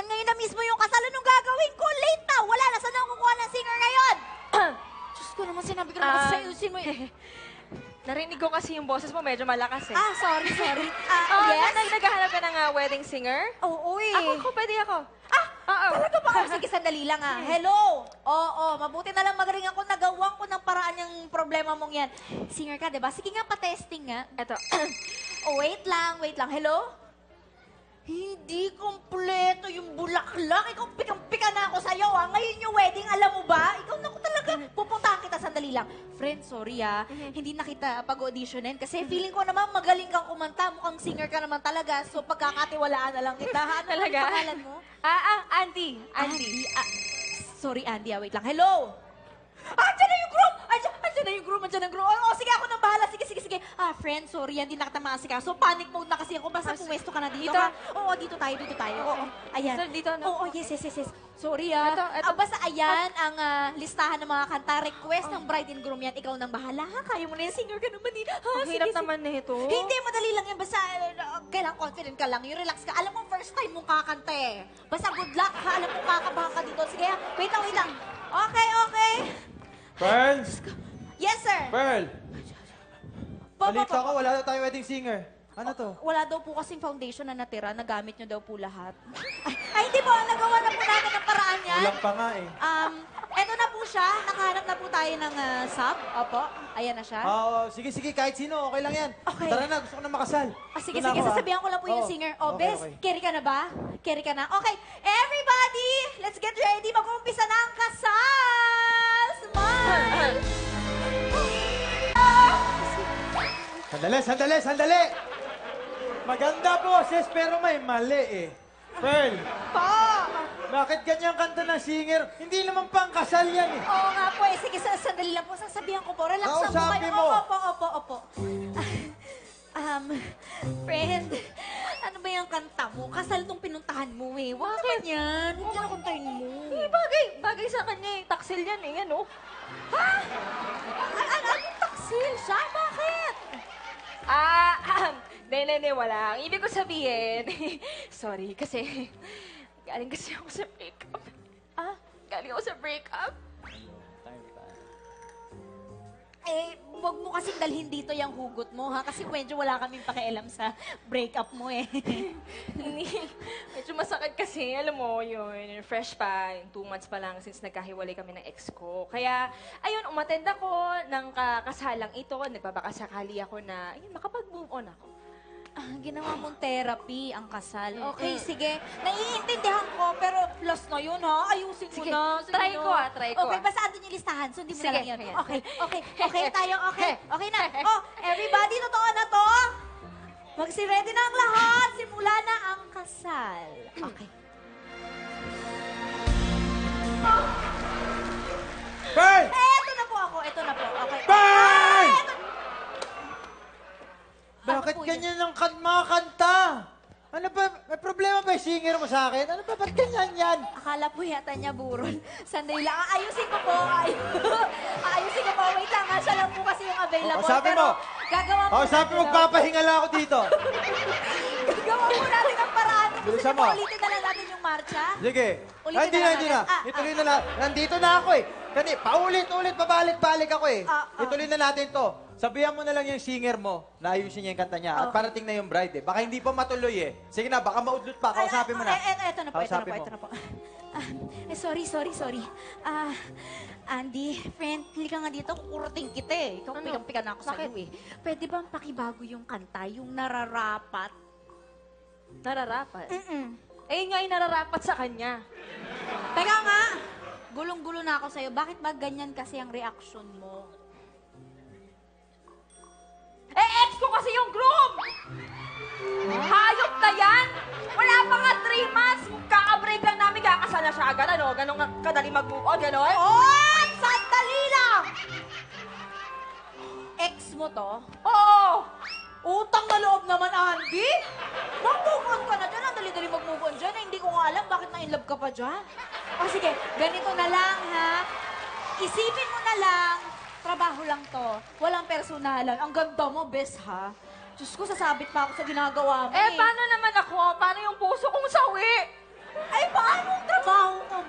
ngayon na mismo yung kasal. Anong gagawin ko? Late na. Wala na. Saan ako kukuha ng singer ngayon? Diyos ko naman, sinabi ko naman sa ayusin mo. Narinig ko kasi yung boses mo medyo malakas eh. Sorry. Yes? Naghahanap ka ng wedding singer? Oo eh. Ako, pwede ako. Talaga ba? Sige, sandali lang Hello? Oo, mabuti na lang magaling ako. Nagawan ko ng paraan yung problema mong yan. Singer ka, di ba? Sige nga, pa-testing nga. Eto. Wait lang. Hello? Hindi kompleto yung bulaklak. Ikaw, pikang-pika na ako sa'yo, Ngayon yung wedding, alam mo ba? Ikaw na ko talaga. Pupuntahan kita, sandali lang. Friend, sorry, Hindi na kita pag-auditionin kasi feeling ko naman magaling kang kumanta. Mukhang singer ka naman talaga. So, pagkakatiwalaan na lang kita. Ano Talaga? ang pangalan mo? Andy. Sorry, Andy. Wait lang. Hello? Andiyan na yung groom! Andiyan ang groom. Sige, ako nang bahala. Sige. Friend, sorry. Hindi na kita maasikaso. Panic mode na kasi ako. Basta pumesto ka na dito, dito? Oo, dito tayo. Oo. Ayan. Sir, dito na. Oo, yes. Sorry, Ito. Basta ayan ang listahan ng mga kanta. Request ng bride and groom yan. Ikaw nang bahala, Kaya mo na yung singer ka naman, Ang hirap naman na ito. Hindi, madali lang yan. Basta kailangan confident ka lang. Yung relax ka. Alam mo, first time mong kakanta eh. Basta good luck, Alam mo, kakabahan ka dito. Sige, wait lang. Okay. Pearl! Yes, sir. Pearl! Po. Balita ko, wala na tayong wedding singer. Ano to? Wala daw po kasing foundation na natira. Nagamit nyo daw po lahat. Ay, hindi po. Nagawa na po natin ang paraan yan. Kulang pa nga eh. Eto na po siya. Nakahanap na po tayo ng sub. Opo. Ayan na siya. Sige, kahit sino, okay lang yan. Okay. Tara na, gusto ko na makasal. Sige, Doon na ako, sasabihan ko lang po yung singer. Okay, Bes, carry ka na ba? Carry ka na? Okay, everybody, let's get ready. Mag-uumpisa na ang kasal! Smile! Sandali! Maganda boses, pero may mali eh. Pearl, bakit ganyan kanta ng singer? Hindi naman pang kasal yan eh. Oo nga po eh. Sige, sandali lang po. Sasabihan ko po. Relax lang po Kausapin kayo. mo. Opo. Friend, ano ba yung kanta mo? Kasal tong pinuntahan mo eh. Huwag naman yan. Huwag na kantahin mo. Bagay sa kanya eh. Taksil yan eh, ano? Anong taksil siya? Bakit? Hindi, wala. Ang ibig ko sabihin, sorry, kasi galing kasi ako sa breakup. Galing ako sa breakup. Huwag mo kasing dalhin dito yung hugot mo, Kasi medyo wala kaming pakialam sa breakup mo eh. Medyo masakit kasi, alam mo, yun, fresh pa, 2 months pa lang since nagkahiwalay kami ng ex ko. Kaya, ayun, umattend ako ng kasalang ito, nagbabakasakali ako na, ayun, makapag-move on ako. Ginawa mong therapy ang kasal. Okay, sige. Naiintindihan ko, pero last na yun, Ayusin mo Sige, na. try ko, try ko. Okay, basta andun yung listahan. Sundin mo na Sige, lang yun. ayan. Okay tayo, okay. Okay na. Everybody, totoo na to? Magsi-ready na ang lahat. Simula na ang kasal. Okay. Pearl! Eto na po ako. Okay. Pearl! Ano Bakit po yun? ganyan ang mga kanta? Ano ba? May problema ba yung singer mo sa akin? Ano ba? Ba't ganyan yan? Akala po yata niya burol. Sandali lang. Ayusin ko po. Ayusin ko po. Wait lang. Siya lang po kasi yung available. Sabi pero mo. gagawa po Sabi mo, magpapahinga lang ako dito. Gagawa po natin ang paraan. Gusto Bilisan niyo po mo. ulitin na lang natin yung marcha? Sige. Ulitin Hindi na lang na. natin. Ituloy na lang. Nandito na ako eh. Paulit-ulit, pabalik-balik ako eh. Ituloy na natin to. Sabihan mo na lang yung singer mo na ayusin niya yung kanta niya. At parating na yung bride eh. Baka hindi pa matuloy eh. Sige na, baka maudlot pa. Kausapin mo na. Ito na po. Kausapin mo. Sorry. Andy, friend, hindi ka nga dito. Kukurting kita eh. Ikaw, pikang-pika na ako sa'yo eh. Pwede bang pakibago yung kanta, yung nararapat? Nararapat? Mm-mm. Nga yung nararapat sa kanya. Teka nga, gulong-gulo na ako sa'yo. Bakit ba ganyan kasi ang reaction mo? Ex ko kasi yung groom! Hayop na yan! Wala pa nga 3 months! Kaka-break lang namin, kakasal na siya agad, ano? Ganong kadali mag-move on, gano'n? Sandali lang! Ex mo to? Oo! Utang na loob naman, Andy! Mag-move on ka na dyan. Ang dali-dali mag-move on dyan. Hindi ko nga alam bakit na-inlove ka pa dyan. Sige, ganito na lang, Isipin mo na lang, trabaho lang to. Walang personalan. Ang ganda mo, bes, Diyos ko, sasabit pa ako sa ginagawa mo Paano naman ako? Paano yung puso kong sawi? Ay, baka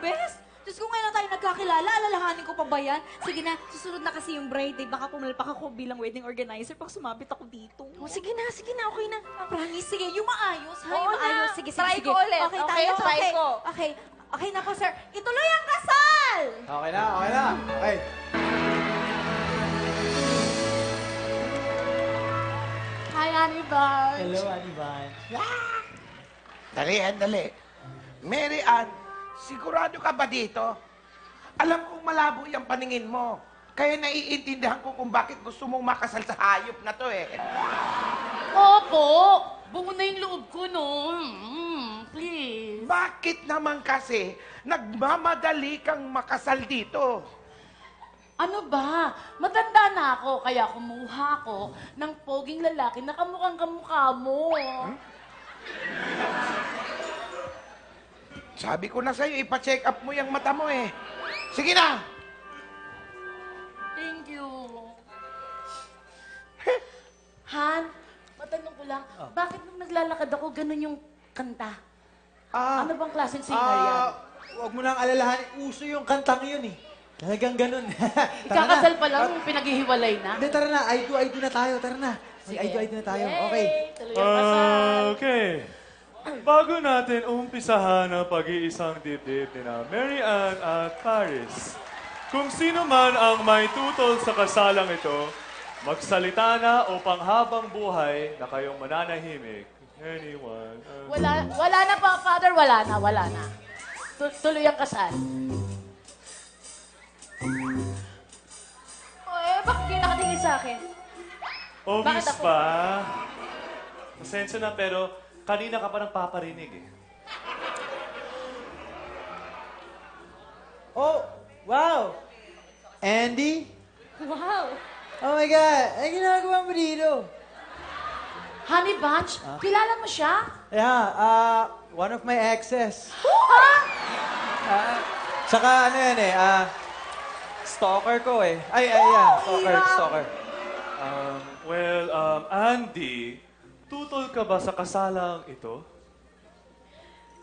bes. Diyos ko, ngayon na tayo nagkakilala, alalahanin ko pa ba yan? Sige na, susunod na kasi yung bride day. Baka pumalpak ako bilang wedding organizer pag sumabit ako dito. Oh, sige na, okay na. Promise, sige, yung maayos, ha? Oo Yung maayos. na. Sige, Try sige. ko ulit. Okay, Okay, tayo. try okay. ko. Okay. Okay na po, sir. Ituloy ang kasal! Okay na, okay na. Okay. Hi, Honey Bun. Hello, Aniban. Dali, dali. Mary Ann, sigurado ka ba dito? Alam kong malabo yung paningin mo. Kaya naiintindihan ko kung bakit gusto mong makasal sa hayop na to eh. Opo! Buo na yung loob ko, no? Please. Bakit naman kasi nagmamadali kang makasal dito? Ano ba? Matanda na ako, kaya kumuha ko ng poging lalaki na kamukhang kamukha mo. Sabi ko na sa'yo, ipa-check up mo yung mata mo eh. Sige na! Thank you. Han, matanong ko lang, bakit nung naglalakad ako, ganun yung kanta? Ano bang klaseng singer yan? Huwag mo nang alalahan. Uso yung kantang yun eh. Talagang ganun. Tara Ikakasal na. pa lang, pinaghihiwalay na. Hindi, tara na. I do na tayo. Tara na. Sige. I do na tayo. Yay! Okay. Tuloy ang kasal. Okay. Bago natin umpisahan ang pag-iisang dibdib ni na Mary Ann at Paris, kung sino man ang may tutol sa kasalang ito, magsalita na upang habang buhay na kayong mananahimik. Anyone? Wala na pa, Father, wala na. Tuloy ang kasal. Bakit kayo nakatingin sa akin? Obvious Bakit ako? ba? Pasensya na, pero kanina ka pa nagpaparinig eh. Oh, wow. Andy? Wow! Oh my God. Ano ginagawa mo dito? Honey Bunch, kilala mo siya? Yeah, one of my exes. Saka ano yan eh, stalker ko eh. Yeah, stalker. Andy, tutol ka ba sa kasalang ito?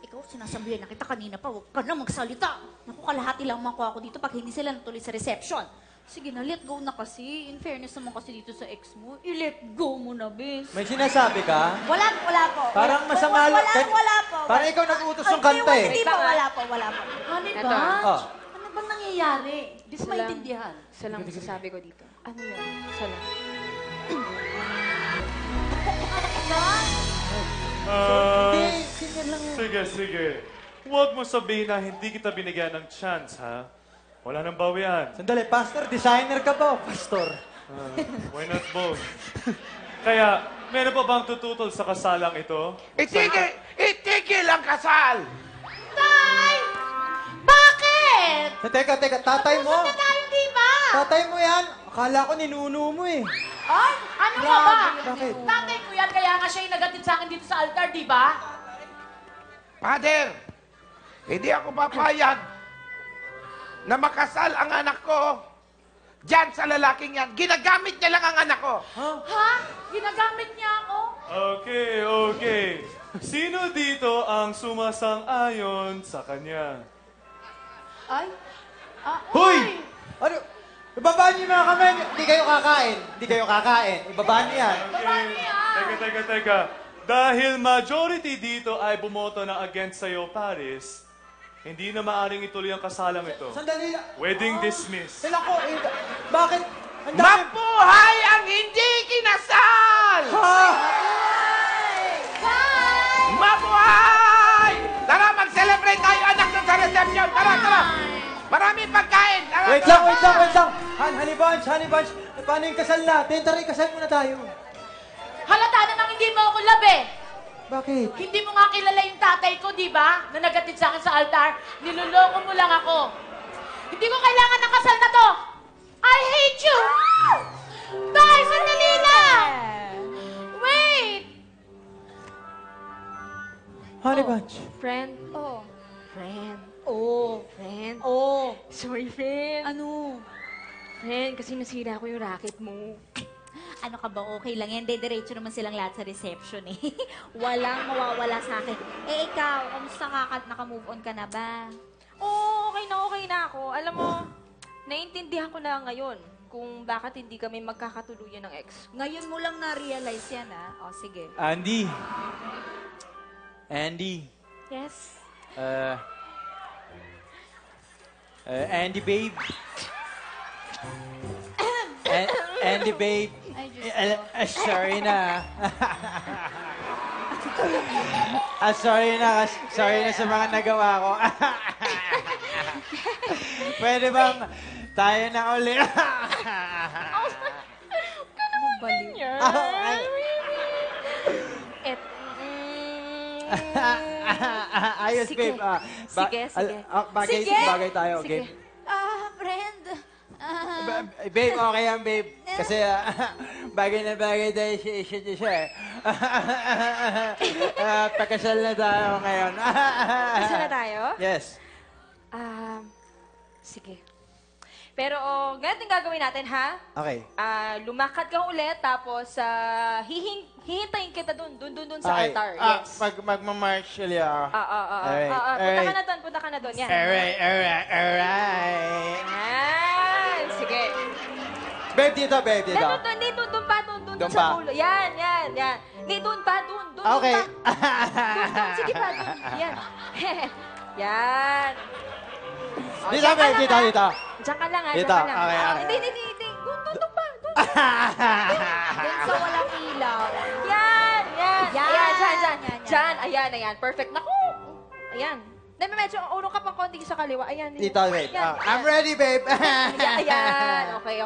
Ikaw, sinasabihan na kita kanina pa, huwag ka na magsalita. Naku, kalahati lang makuha ako dito pag hindi sila natuloy sa reception. Sige na, let go na kasi. In fairness naman kasi dito sa ex mo, i-let go mo na, bes. May sinasabi ka? Wala po. Parang masama lang. Wala po. Parang ikaw nag-utos ng kanta eh. Hindi po, wala po. Honey Eto. Bunch, Oh. ano bang nangyayari? Di ko Isa lang. maintindihan. Isa lang masasabi ko dito. Ano yun? Isa lang. Sige. Huwag mo sabihin na hindi kita binigyan ng chance, ha? Wala nang bawian. Sandali, pastor, designer ka ba? Pastor. Why not both? Kaya, meron pa bang tututol sa kasalang ito? Itigil ang kasal! Bakit? Teka, tatay mo. Tapos na tayo, di ba? Tatay mo yan. Akala ko ninuno mo eh. Ay, ano ka ba? Bakit? Tatay ko yan, kaya nga siya yung nagatid sa akin dito sa altar, di ba? Father, hindi ako papayag na makasal ang anak ko diyan sa lalaking yan. Ginagamit niya lang ang anak ko. Ha? Ginagamit niya ako? Okay. Sino dito ang sumasang-ayon sa kanya? Ay? Hoy! Ano? Ibabaan niyo yung mga kamay. Hindi kayo kakain. Ibabaan niyo yan. Teka. Dahil majority dito ay bumoto na against sa'yo, Paris, hindi na maaring ituloy ang kasalang ito. Sandali lang. Wedding dismissed. Sila ko. Bakit? Ang dami. Mabuhay ang hindi kinasal! Ha? Mabuhay! Tara, mag-celebrate tayo, anak, sa reception. Tara. Maraming pagkain. Tara, Wait lang. Honey Bunch. Paano yung kasal natin? Tara, ikasal muna tayo. Halata namang hindi mo ako labi. Bakit? Hindi mo nga kilala yung tatay ko, di ba? Na nagatid sa akin sa altar. Niloloko mo lang ako. Hindi ko kailangan ng kasal na to. I hate you! Tay, sandali lang! Wait! Honey Bunch. Friend? Oh. Friend. Friend. Oh. Sorry, friend. Ano? Friend, kasi nasira ko yung racket mo. Ano ka ba? Okay lang yan. Diretso naman silang lahat sa reception eh. Walang mawawala sa akin. Eh, ikaw, kamusta ka? Naka-move on ka na ba? Oo, okay na ako. Alam mo, naiintindihan ko na ngayon kung bakit hindi kami magkakatuluyan ng ex. Ngayon mo lang na-realize yan, ha? O, sige. Andy. Yes? Andy, babe. Andy, babe. Ay, Diyos ko. Sorry na. Sorry na sa mga nagawa ko. Pwede bang tayo na uli? Baliw. Et, Ayos, Sige. babe. Sige. Bagay tayo, Sige. okay? Friend. Babe, okay yan, babe. Kasi bagay na bagay tayo siya eh. Pakasal na tayo ngayon. Isa na tayo? Yes. Sige. Pero ganito yung gagawin natin, ha? Okay. Lumakad ka ulit, tapos hihintayin kita dun sa Okay. altar. Yes. Magmamarch ulit ako. Alright. Punta ka na dun. Yan. Alright. Yan. Sige. Babe, dito. Hindi, dun Dun sa pa? ulo. Yan. Hindi, dun pa. Okay. Dun. Sige pa, dun. Yan. Yan. O, Dito, diyan ka babe, lang, dito. ha? Diyan ka lang, ha? Dito, Diyan ka lang. okay. Hindi. Dun pa. Dun sa walang ilaw. Yan. Yan. Diyan. Ayan. Perfect. Naku. Ayan. Dahil medyo urong ka pang konti sa kaliwa. Ayan. Dito, babe. Yan. I'm ready, babe. Ayan. Okay.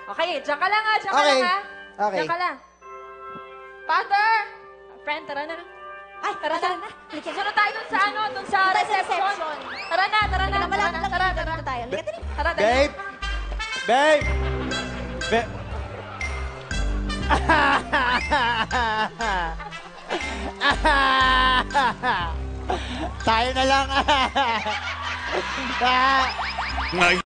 Okay, diyan ka lang, ha? Diyan ka Okay. lang, ha? Okay. Diyan ka lang. Father! Friend, tara na. Ay, Tara na. Sunod tayo dun sa dun sa Sa reception. reception. Tara na. Malapit lang Tara. dito tayo. Liga, dali. Tara, dali. Babe! Tayo na lang. Ngayon.